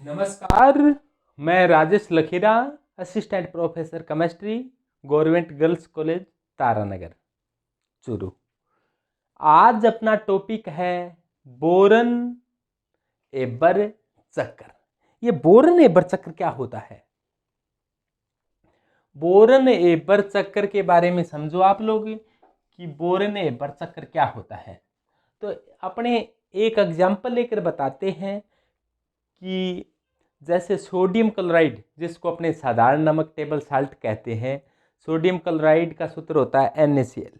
नमस्कार, मैं Rajesh Lakhera, assistant professor chemistry, government girls college Taranagar, Churu. आज अपना टॉपिक है बोरन एबर चक्र। ये बोरन एबर चक्र क्या होता है? बोरन एबर चक्र के बारे में समझो आप लोग कि बोरन एबर चक्र क्या होता है। तो अपने एक एग्जाम्पल लेकर बताते हैं कि जैसे सोडियम क्लोराइड, जिसको अपने साधारण नमक टेबल साल्ट कहते हैं, सोडियम क्लोराइड का सूत्र होता है NaCl।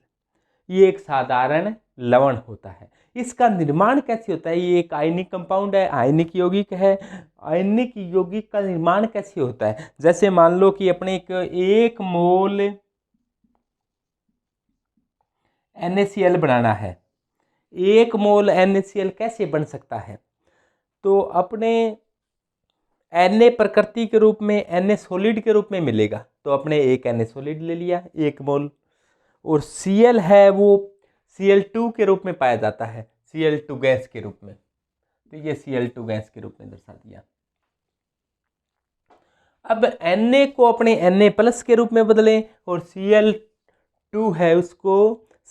ये एक साधारण लवण होता है। इसका निर्माण कैसे होता है? ये एक आयनिक कंपाउंड है, आयनिक यौगिक है। आयनिक यौगिक का निर्माण कैसे होता है? जैसे मान लो कि अपने एक मोल NaCl बनाना है। एक मोल NaCl कैसे बन सकता है? तो अपने Na प्रकृति के रूप में, Na सॉलिड के रूप में मिलेगा, तो अपने एक Na सॉलिड ले लिया, एक मोल। और Cl है वो Cl2 के रूप में पाया जाता है, Cl2 गैस के रूप में। तो ये Cl2 गैस के रूप में दर्शा दिया। अब Na को अपने Na प्लस के रूप में बदलें और Cl2 है उसको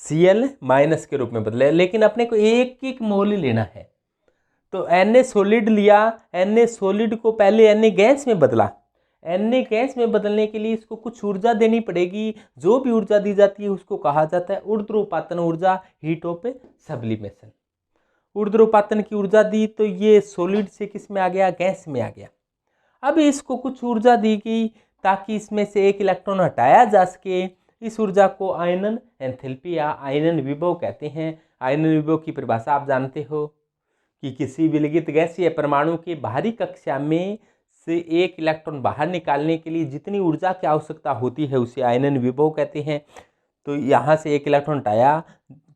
Cl माइनस के रूप में बदलें, लेकिन अपने को एक एक मोल ही लेना है। तो Na सॉलिड लिया, Na सॉलिड को पहले Na गैस में बदला। Na गैस में बदलने के लिए इसको कुछ ऊर्जा देनी पड़ेगी। जो भी ऊर्जा दी जाती है उसको कहा जाता है ऊर्ध्वपातन ऊर्जा, हीट ऑफ सब्लिमेशन। ऊर्ध्वपातन की ऊर्जा दी तो ये सॉलिड से किस में आ गया? गैस में आ गया। अब इसको कुछ ऊर्जा दी गई ताकि इसमें से एक इलेक्ट्रॉन हटाया जा सके। इस ऊर्जा को आयनन एंथैल्पी या आयनन विभव कहते हैं। आयनन विभव की परिभाषा आप जानते हो कि किसी विलगित गैसीय परमाणु के बाहरी कक्षा में से एक इलेक्ट्रॉन बाहर निकालने के लिए जितनी ऊर्जा की आवश्यकता होती है उसे आयनन विभव कहते हैं। तो यहाँ से एक इलेक्ट्रॉन हटाया,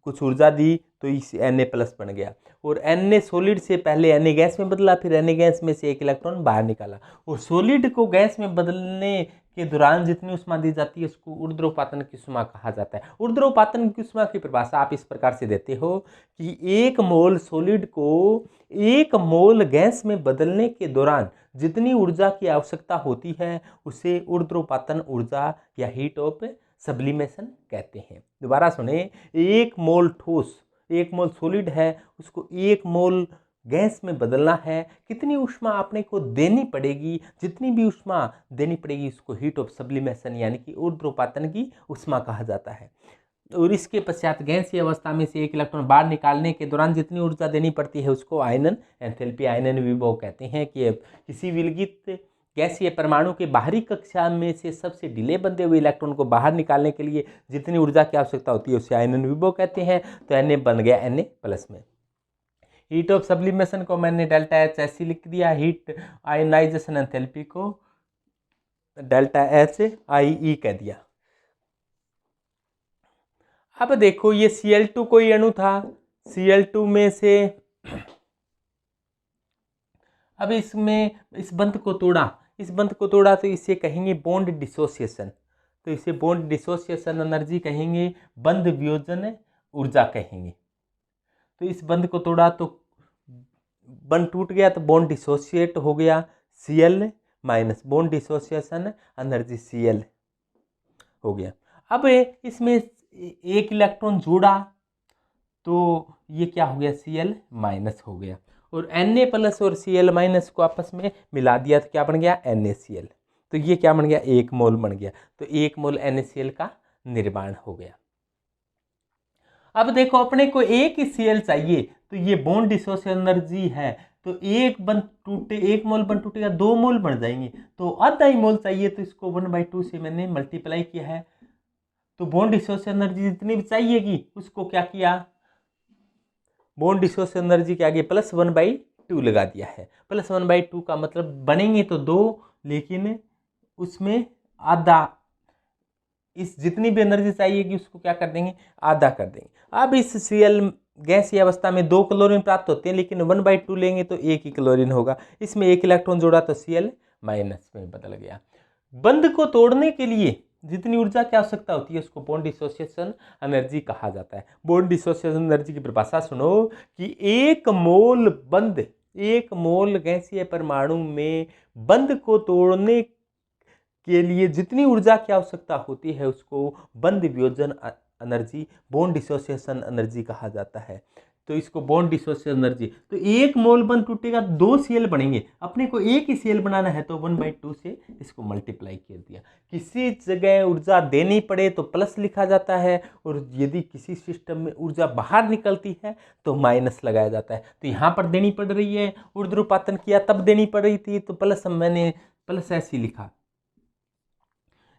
कुछ ऊर्जा दी, तो इस Na प्लस बन गया। और Na सॉलिड से पहले Na गैस में बदला, फिर Na गैस में से एक इलेक्ट्रॉन बाहर निकाला। और सॉलिड को गैस में बदलने के दौरान जितनी ऊष्मा दी जाती है उसको ऊर्ध्वपातन की ऊष्मा कहा जाता है। ऊर्ध्वपातन की ऊष्मा की परिभाषा आप इस प्रकार से देते हो कि एक मोल सॉलिड को एक मोल गैस में बदलने के दौरान जितनी ऊर्जा की आवश्यकता होती है उसे ऊर्ध्वपातन ऊर्जा या हीट ऑफ सब्लिमेशन कहते हैं। दोबारा सुने, एक मोल ठोस, एक मोल सॉलिड है, उसको एक मोल गैस में बदलना है, कितनी ऊष्मा आपने को देनी पड़ेगी? जितनी भी ऊष्मा देनी पड़ेगी उसको हीट ऑफ सब्लिमेशन यानी कि ऊर्ध्वपातन की ऊष्मा कहा जाता है। और इसके पश्चात गैसीय अवस्था में से एक इलेक्ट्रॉन बाहर निकालने के दौरान जितनी ऊर्जा देनी पड़ती है उसको आयनन एंथैल्पी, आयनन विभव कहते हैं। कि किसी विलगित गैसीय परमाणु के बाहरी कक्षा में से सबसे ढीले बंधे हुए इलेक्ट्रॉन को बाहर निकालने के लिए जितनी ऊर्जा की आवश्यकता होती है उसे आयनन विभव कहते हैं। तो Na बन गया Na प्लस में। हीट ऑफ सब्लिमेशन को मैंने डेल्टा H ऐसे लिख दिया, हीट आयनाइजेशन एंथैल्पी को डेल्टा HIE कह दिया। अब देखो ये Cl2 कोई अणु था, Cl2 में से अब इसमें इस बंध को तोड़ा, तो इसे कहेंगे बॉन्ड डिसोसिएशन। तो इसे बॉन्ड डिसोसिएशन एनर्जी कहेंगे, बंध वियोजन ऊर्जा कहेंगे। तो इस बंध को तोड़ा तो बंध टूट गया, तो बॉन्ड डिसोसिएट हो गया, Cl minus, bond dissociation energy Cl हो गया। अब इसमें एक इलेक्ट्रॉन जोड़ा तो ये क्या हो गया? Cl माइनस हो गया। और Na प्लस और Cl माइनस को आपस में मिला दिया तो क्या बन गया? NaCl। तो ये क्या बन गया? एक मोल बन गया। तो एक मोल NaCl का निर्माण हो गया। अब देखो अपने को एक ही Cl चाहिए, तो ये बॉन्ड डिसोसिएशन एनर्जी है, तो एक मोल बन टूटेगा, 2 मोल बन जाएंगे, तो आधा ही मोल चाहिए, तो इसको 1/2 से मैंने मल्टीप्लाई किया है। तो बॉन्ड डिसोसिएशन एनर्जी जितनी भी चाहिएगी उसको क्या किया? बॉन्ड डिसोसिएशन एनर्जी के आगे +1/2 लगा दिया है। +1/2 का मतलब बनेंगे तो 2, लेकिन उसमें आधा, इस जितनी भी एनर्जी चाहिएगी उसको क्या कर देंगे? आधा कर देंगे। अब इस Cl गैसीय अवस्था में 2 क्लोरीन प्राप्त होते हैं, लेकिन 1/2 लेंगे तो 1 ही क्लोरीन होगा। इसमें एक इलेक्ट्रॉन जोड़ा तो Cl माइनस में बदल गया। बंध को तोड़ने के लिए जितनी ऊर्जा की आवश्यकता होती है उसको बॉन्ड डिसोसिएशन एनर्जी कहा जाता है। बॉन्ड डिसोसिएशन एनर्जी की परिभाषा सुनो कि एक मोल बंध एक मोल गैसीय परमाणु में बंध को तोड़ने के लिए जितनी ऊर्जा की आवश्यकता होती है उसको बंध वियोजन एनर्जी, बॉन्ड डिसोसिएशन एनर्जी कहा जाता है। तो इसको बॉन्ड डिसोसिएशन एनर्जी, तो एक मोल बंध टूटेगा, 2 सीएल बनेंगे, अपने को एक ही सीएल बनाना है तो 1/2 से इसको मल्टीप्लाई कर दिया। किसी जगह ऊर्जा देनी पड़े तो प्लस लिखा जाता है, और यदि किसी सिस्टम में ऊर्जा बाहर निकलती है तो माइनस लगाया जाता है। तो यहाँ पर देनी पड़ रही है, ऊर्ध्वपातन किया तब देनी पड़ रही थी तो प्लस, मैंने प्लस ऐसे लिखा।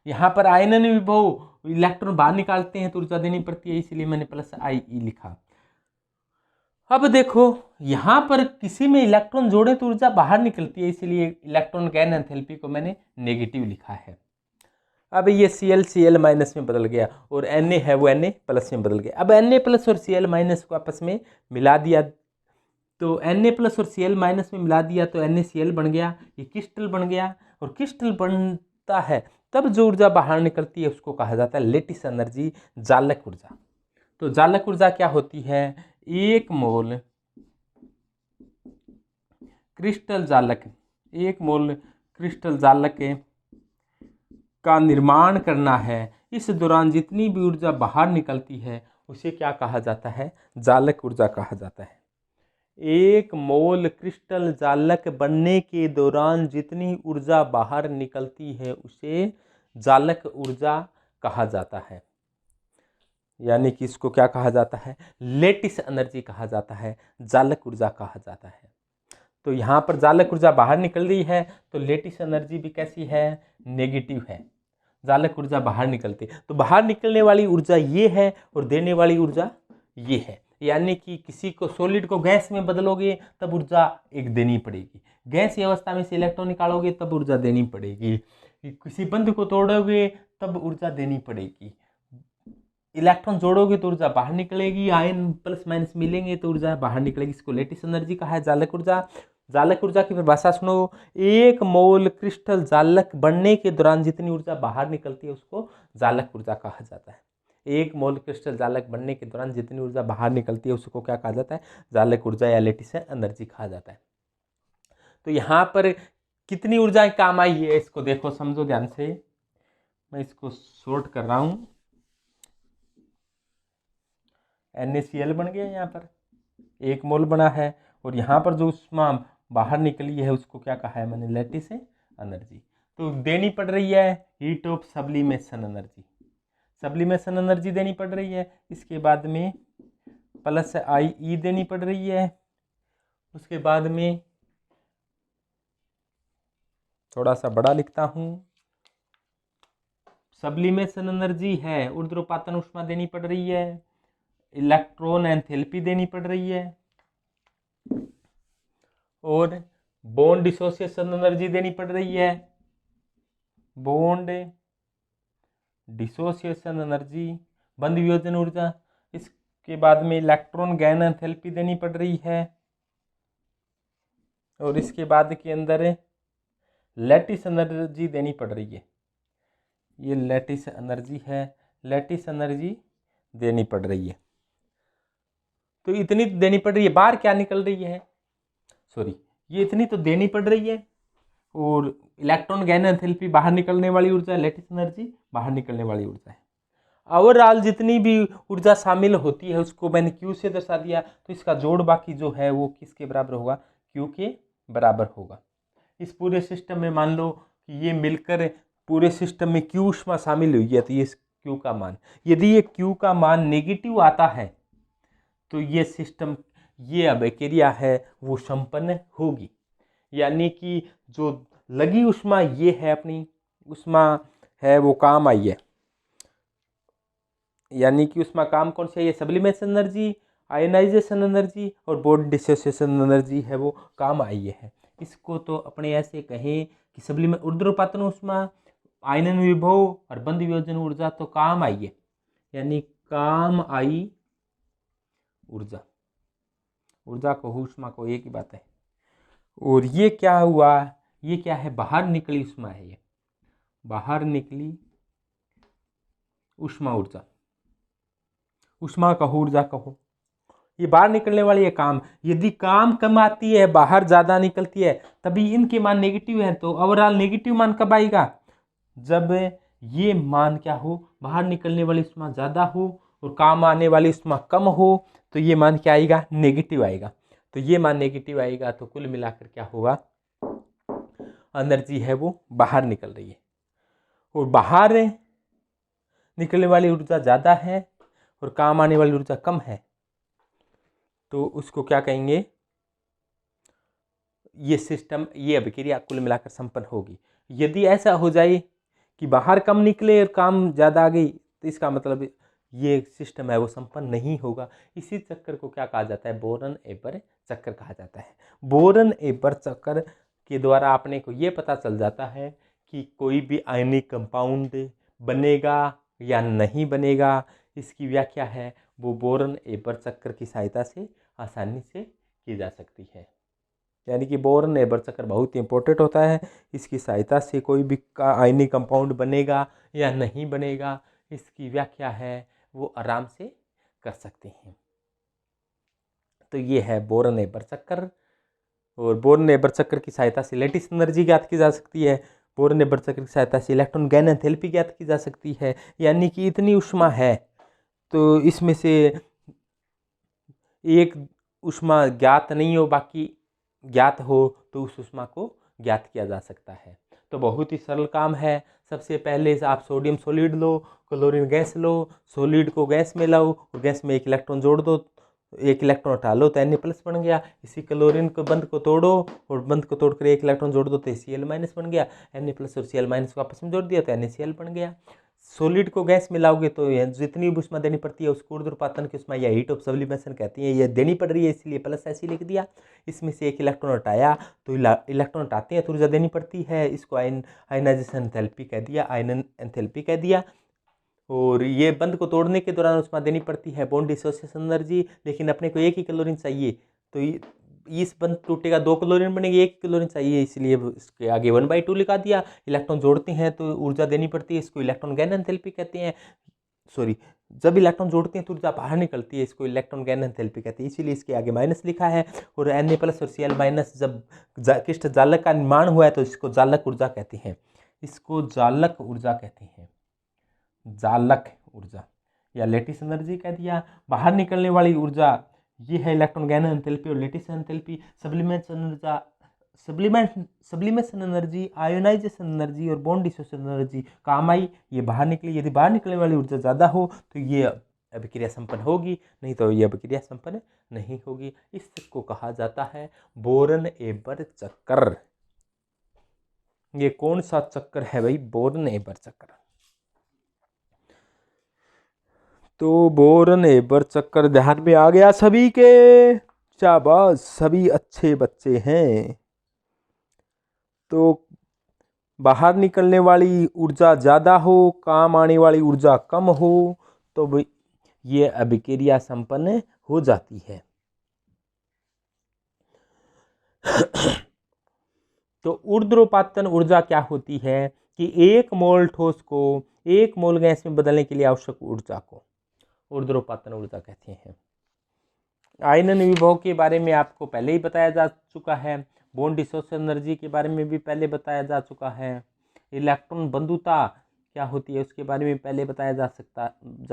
यहाँ पर आयनन विभव इलेक्ट्रॉन बाहर निकालते हैं तो ऊर्जा देनी पड़ती है, इसलिए मैंने प्लस IE लिखा। अब देखो यहाँ पर किसी में इलेक्ट्रॉन जोड़े तो ऊर्जा बाहर निकलती है, इसलिए इलेक्ट्रॉन गैन एंथैल्पी को मैंने नेगेटिव लिखा है। अब ये Cl माइनस में बदल गया और Na है वो Na प्लस में बदल गया। अब Na प्लस और Cl माइनस को आपस में मिला दिया, तो Na प्लस और Cl माइनस में मिला दिया तो NaCl बन गया, ये क्रिस्टल बन गया। और क्रिस्टल बनता है तब जो ऊर्जा बाहर निकलती है उसको कहा जाता है लेटिस एनर्जी, जालक ऊर्जा। तो जालक ऊर्जा क्या होती है? एक मोल क्रिस्टल जालक, एक मोल क्रिस्टल जालक का निर्माण करना है, इस दौरान जितनी भी ऊर्जा बाहर निकलती है उसे क्या कहा जाता है? जालक ऊर्जा कहा जाता है। एक मोल क्रिस्टल जालक बनने के दौरान जितनी ऊर्जा बाहर निकलती है उसे जालक ऊर्जा कहा जाता है, यानी कि इसको क्या कहा जाता है? लेटिस एनर्जी कहा जाता है, जालक ऊर्जा कहा जाता है। तो यहाँ पर जालक ऊर्जा बाहर निकल रही है तो लेटिस एनर्जी भी कैसी है? नेगेटिव है। जालक ऊर्जा बाहर निकलती है तो बाहर निकलने वाली ऊर्जा ये है और देने वाली ऊर्जा ये है, यानी कि किसी को सॉलिड को गैस में बदलोगे तब ऊर्जा एक देनी पड़ेगी, गैस की अवस्था में से इलेक्ट्रॉन निकालोगे तब ऊर्जा देनी पड़ेगी, किसी बंध को तोड़ोगे तब ऊर्जा देनी पड़ेगी, इलेक्ट्रॉन जोड़ोगे तो ऊर्जा बाहर निकलेगी, आयन प्लस माइनस मिलेंगे तो ऊर्जा बाहर निकलेगी। इसको लेटिस एनर्जी कहा है, जालक ऊर्जा। जालक ऊर्जा की परिभाषा सुनो, एक मोल क्रिस्टल जालक बनने के दौरान जितनी ऊर्जा बाहर निकलती है उसको जालक ऊर्जा कहा जाता है। एक मोल क्रिस्टल जालक बनने के दौरान जितनी ऊर्जा बाहर निकलती है उसको क्या कहा जाता है? जालक ऊर्जा या लेटिस एनर्जी कहा जाता है। तो यहाँ पर कितनी ऊर्जाएं काम आई है इसको देखो, समझो ध्यान से। मैं इसको शॉर्ट कर रहा हूँ। NaCl बन गया, यहाँ पर एक मोल बना है, और यहाँ पर जो ऊष्मा बाहर निकली है उसको क्या कहा है मैंने? Lattice energy. तो देनी पड़ रही है heat of sublimation energy, sublimation energy देनी पड़ रही है। इसके बाद में प्लस IE देनी पड़ रही है। उसके बाद में थोड़ा सा बड़ा लिखता हूँ, सब्लिमेशन एनर्जी है, ऊर्ध्वपातन ऊष्मा देनी पड़ रही है, इलेक्ट्रॉन एंथैल्पी देनी पड़ रही है, और बॉन्ड डिसोसिएशन एनर्जी देनी पड़ रही है, बॉन्ड डिसोसिएशन एनर्जी, बंध वियोजन ऊर्जा। इसके बाद में इलेक्ट्रॉन गैन एंथैल्पी देनी पड़ रही है, और इसके बाद के अंदर लेटिस एनर्जी देनी पड़ रही है। ये लेटिस एनर्जी है, लेटिस एनर्जी देनी पड़ रही है। तो इतनी देनी पड़ रही है, बाहर क्या निकल रही है? सॉरी, ये इतनी तो देनी पड़ रही है, और इलेक्ट्रॉन गैन एंथैल्पी बाहर निकलने वाली ऊर्जा, लेटिस एनर्जी बाहर निकलने वाली ऊर्जा है। ओवरऑल जितनी भी ऊर्जा शामिल होती है उसको मैंने Q से दर्शा दिया, तो इसका जोड़ बाकी जो है वो किसके बराबर होगा? Q के बराबर होगा। इस पूरे सिस्टम में मान लो कि ये मिलकर पूरे सिस्टम में Q ऊष्मा शामिल हुई है, तो ये Q का मान, यदि ये Q का मान नेगेटिव आता है तो ये सिस्टम, ये अभिक्रिया है वो संपन्न होगी, यानी कि जो लगी ऊष्मा ये है, अपनी ऊष्मा है वो काम आई है, यानी कि उसमें काम कौन सी है? ये सब्लिमेशन एनर्जी, आयनाइजेशन एनर्जी और बॉन्ड डिसोसिएशन एनर्जी है वो काम आई है। इसको तो अपने ऐसे कहें कि सब्लिमेशन ऊर्ध्वपातन ऊष्मा, आयनन विभव और बंध वियोजन ऊर्जा तो काम आई है, यानी काम आई ऊर्जा, ऊर्जा को ऊष्मा को एक ही बात है। और ये क्या हुआ? ये क्या है? बाहर निकली ऊष्मा है, ये बाहर निकली ऊष्मा ऊर्जा, ऊष्मा कहो ऊर्जा कहो, ये बाहर निकलने वाली है काम। यदि काम कम आती है, बाहर ज़्यादा निकलती है, तभी इनके मान नेगेटिव है। तो ओवरऑल नेगेटिव मान कब आएगा? जब ये मान क्या हो, बाहर निकलने वाली ऊष्मा ज़्यादा हो और काम आने वाली ऊष्मा कम हो, तो ये मान क्या आएगा? नेगेटिव आएगा। तो ये मान नेगेटिव आएगा, तो कुल मिलाकर क्या होगा? एनर्जी है वो बाहर निकल रही है, और बाहर निकलने वाली ऊर्जा ज़्यादा है और काम आने वाली ऊर्जा कम है, तो उसको क्या कहेंगे? ये सिस्टम, ये अभिक्रिया कुल मिलाकर संपन्न होगी। यदि ऐसा हो जाए कि बाहर कम निकले और काम ज़्यादा आ गई, तो इसका मतलब ये सिस्टम है वो संपन्न नहीं होगा। इसी चक्कर को क्या कहा जाता है? बोरन-एबर चक्कर कहा जाता है। बोरन-एबर चक्कर के द्वारा अपने को ये पता चल जाता है कि कोई भी आयनिक कंपाउंड बनेगा या नहीं बनेगा। इसकी व्याख्या है वो बोरन-एबर चक्कर की सहायता से आसानी से की जा सकती है। यानी कि बोरन-एबर चक्कर बहुत इंपॉर्टेंट होता है। इसकी सहायता से कोई भी आयनिक कंपाउंड बनेगा या नहीं बनेगा, इसकी व्याख्या है वो आराम से कर सकते हैं। तो ये है बोरन-एबर चक्कर। और बोरन-एबर चक्कर की सहायता से लैटिस एनर्जी ज्ञात की जा सकती है। बोरन-एबर चक्कर की सहायता से इलेक्ट्रॉन गैन एंथैल्पी ज्ञात की जा सकती है। यानी कि इतनी ऊष्मा है, तो इसमें से एक ऊष्मा ज्ञात नहीं हो, बाकी ज्ञात हो, तो उस ऊष्मा को ज्ञात किया जा सकता है। तो बहुत ही सरल काम है। सबसे पहले आप सोडियम सॉलिड लो, क्लोरीन गैस लो, सॉलिड को गैस में लाओ और गैस में एक इलेक्ट्रॉन जोड़ दो, एक इलेक्ट्रॉन हटा लो तो Na+ बन गया। इसी क्लोरीन को बंद को तोड़ो और बंद को तोड़कर एक इलेक्ट्रॉन जोड़ दो तो Cl- बन गया। Na+ और Cl- को आपस में जोड़ दिया तो NaCl बन गया। सॉलिड को गैस में लाओगे तो जितनी भी ऊष्मा देनी पड़ती है उसको ऊर्ध्वपातन की ऊष्मा या हीट ऑफ सब्लिमेशन कहती है, ये देनी पड़ रही है, इसलिए प्लस ऐसे लिख दिया। इसमें से एक इलेक्ट्रॉन हटाया तो इलेक्ट्रॉन हटाते हैं तो ऊर्जा देनी पड़ती है, इसको आयनाइजेशन एंथैल्पी कह दिया, आयनन एंथैल्पी कह दिया। और ये बंद को तोड़ने के दौरान ऊष्मा देनी पड़ती है बॉन्ड डिसोसिएशन एनर्जी, लेकिन अपने को एक ही क्लोरीन चाहिए, तो इस बंद टूटेगा, 2 क्लोरीन बनेगी, 1 क्लोरीन चाहिए, इसलिए इसके आगे 1/2 लिखा दिया। इलेक्ट्रॉन जोड़ते हैं तो ऊर्जा देनी पड़ती है, इसको इलेक्ट्रॉन गैन एंथैल्पी कहते हैं। सॉरी, जब इलेक्ट्रॉन जोड़ते हैं तो ऊर्जा बाहर निकलती है, इसको इलेक्ट्रॉन गैन एंथैल्पी कहते हैं, इसीलिए इसके आगे माइनस लिखा है। और Na+ और Cl- जब क्रिस्टल जालक का निर्माण हुआ है तो इसको जालक ऊर्जा कहते हैं, इसको जालक ऊर्जा कहते हैं, जालक ऊर्जा या लेटिस एनर्जी कह दिया। बाहर निकलने वाली ऊर्जा ये है इलेक्ट्रॉन गैन एंथैल्पी और lattice enthalpy. Sublimation energy, ionisation energy और बॉन्ड डिसोसिएशन एनर्जी काम आई, ये बाहर निकली। यदि बाहर निकलने वाली ऊर्जा ज़्यादा हो तो ये अभिक्रिया संपन्न होगी, नहीं तो ये अभिक्रिया संपन्न नहीं होगी। इसको कहा जाता है बोरन-एबर चक्कर। ये कौन सा चक्कर है भाई? बोरन-एबर चक्कर। तो बोरन-एबर चक्कर ध्यान में आ गया सभी के? शाबाश, सभी अच्छे बच्चे हैं। तो बाहर निकलने वाली ऊर्जा ज़्यादा हो, काम आने वाली ऊर्जा कम हो, तो ये अभिक्रिया संपन्न हो जाती है। तो ऊर्ध्वपातन ऊर्जा क्या होती है कि 1 मोल ठोस को 1 मोल गैस में बदलने के लिए आवश्यक ऊर्जा को ऊर्ध्वपातन ऊर्जा कहते हैं। आयनन विभव के बारे में आपको पहले ही बताया जा चुका है, बॉन्ड डिसोसिएशन एनर्जी के बारे में भी पहले बताया जा चुका है, इलेक्ट्रॉन बंधुता क्या होती है उसके बारे में पहले बताया जा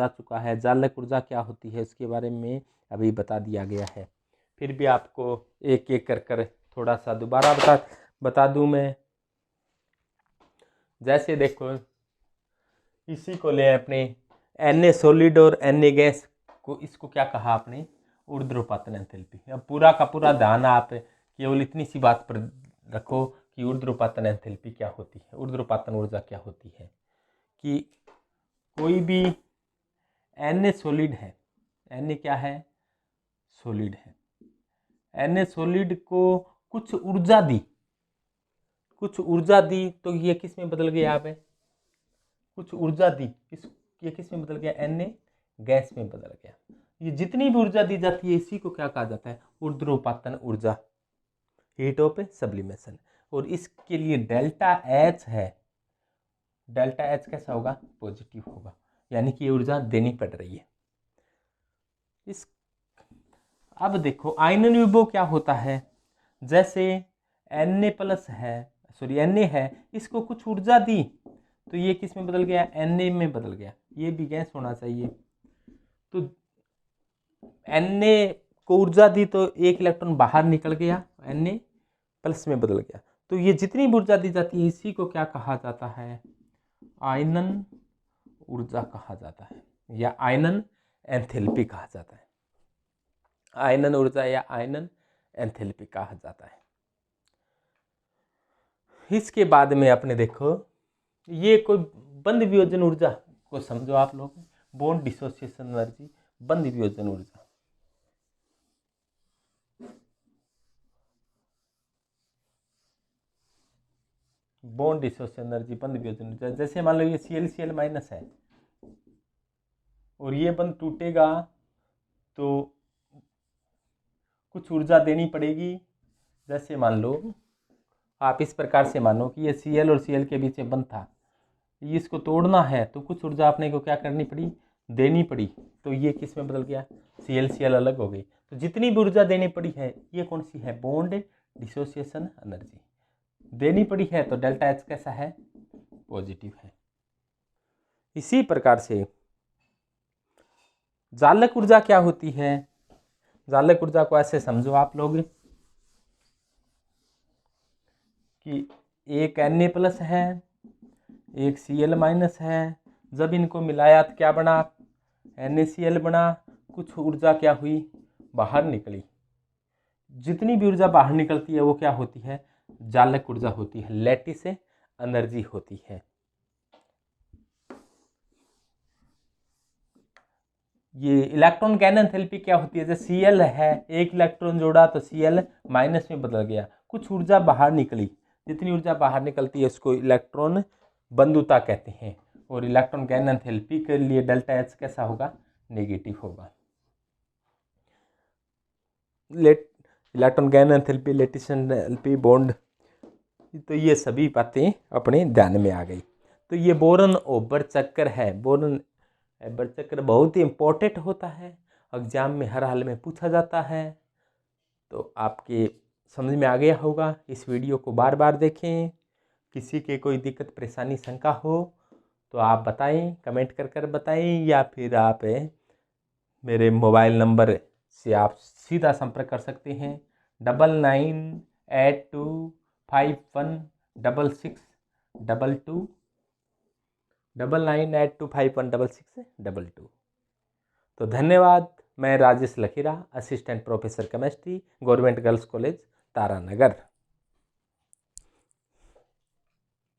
चुका है, जालक ऊर्जा क्या होती है उसके बारे में अभी बता दिया गया है। फिर भी आपको एक एक कर थोड़ा सा दोबारा बता दूं मैं। जैसे देखो, इसी को ले अपने Na सॉलिड और Na गैस को, इसको क्या कहा आपने? ऊर्ध्वपातन एंथैल्पी। अब पूरा का पूरा ध्यान आप केवल इतनी सी बात पर रखो कि ऊर्ध्वपातन एंथैल्पी क्या होती है, ऊर्ध्वपातन ऊर्जा क्या होती है। कि कोई भी Na सॉलिड है, Na क्या है? सॉलिड है। Na सॉलिड को कुछ ऊर्जा दी तो ये किस में बदल गया? आप कुछ ऊर्जा दी, ये किस में बदल गया? Na गैस में बदल गया। ये जितनी भी ऊर्जा दी जाती है इसी को क्या कहा जाता है? ऊर्ध्वपातन ऊर्जा, हीट ऑफ सब्लिमेशन। और इसके लिए डेल्टा H है, डेल्टा H कैसा होगा? पॉजिटिव होगा, यानी कि ये ऊर्जा देनी पड़ रही है। अब देखो आयनन विभव क्या होता है, जैसे Na प्लस है, सॉरी Na है, इसको कुछ ऊर्जा दी तो ये किस में बदल गया, Na में बदल गया, ये भी गैस होना चाहिए। तो Na को ऊर्जा दी तो एक इलेक्ट्रॉन बाहर निकल गया, Na प्लस में बदल गया। तो ये जितनी भी ऊर्जा दी जाती है इसी को क्या कहा जाता है, आयनन ऊर्जा कहा जाता है, या आयनन एंथैल्पी कहा जाता है। आयनन ऊर्जा या आयनन एंथैल्पी कहा जाता है। इसके बाद में अपने देखो ये कोई बंद वियोजन ऊर्जा को समझो आप लोग, बॉन्ड डिसोसिएशन एनर्जी, बंद वियोजन ऊर्जा। बॉन्ड डिसोसिएशन एनर्जी, बंद वियोजन ऊर्जा, जैसे मान लो ये Cl माइनस है और ये बंद टूटेगा तो कुछ ऊर्जा देनी पड़ेगी। जैसे मान लो आप इस प्रकार से मानो कि ये Cl और Cl के बीच में बंद था, इसको तोड़ना है तो कुछ ऊर्जा अपने को क्या करनी पड़ी, देनी पड़ी। तो ये किस में बदल गया, Cl अलग हो गई। तो जितनी भी ऊर्जा देनी पड़ी है ये कौन सी है, बॉन्ड डिसोसिएशन एनर्जी देनी पड़ी है। तो डेल्टा H कैसा है, पॉजिटिव है। इसी प्रकार से जालक ऊर्जा क्या होती है, जालक ऊर्जा को ऐसे समझो आप लोग कि एक Na प्लस है, एक Cl माइनस है, जब इनको मिलाया तो क्या बना, NaCl बना, कुछ ऊर्जा क्या हुई, बाहर निकली। जितनी भी ऊर्जा बाहर निकलती है वो क्या होती है, जालक ऊर्जा होती है, लैटिस एनर्जी होती है। ये इलेक्ट्रॉन गैन एंथैल्पी क्या होती है, जैसे Cl है, एक इलेक्ट्रॉन जोड़ा तो Cl माइनस में बदल गया, कुछ ऊर्जा बाहर निकली। जितनी ऊर्जा बाहर निकलती है उसको इलेक्ट्रॉन बंधुता कहते हैं। और इलेक्ट्रॉन गैन एंथैल्पी के लिए डेल्टा H कैसा होगा, नेगेटिव होगा। Electron gain enthalpy, lattice enthalpy, bond, तो ये सभी बातें अपने ध्यान में आ गई। तो ये बोरन ओबर चक्र है। बोरन ओबर चक्र बहुत ही इम्पोर्टेंट होता है, एग्जाम में हर हाल में पूछा जाता है। तो आपके समझ में आ गया होगा। इस वीडियो को बार बार देखें। किसी के कोई दिक्कत परेशानी शंका हो तो आप बताएं, कमेंट कर कर बताएं, या फिर आप मेरे मोबाइल नंबर से आप सीधा संपर्क कर सकते हैं 9982516622 9982516622। तो धन्यवाद। मैं Rajesh Lakhira, assistant professor chemistry, government girls college Taranagar.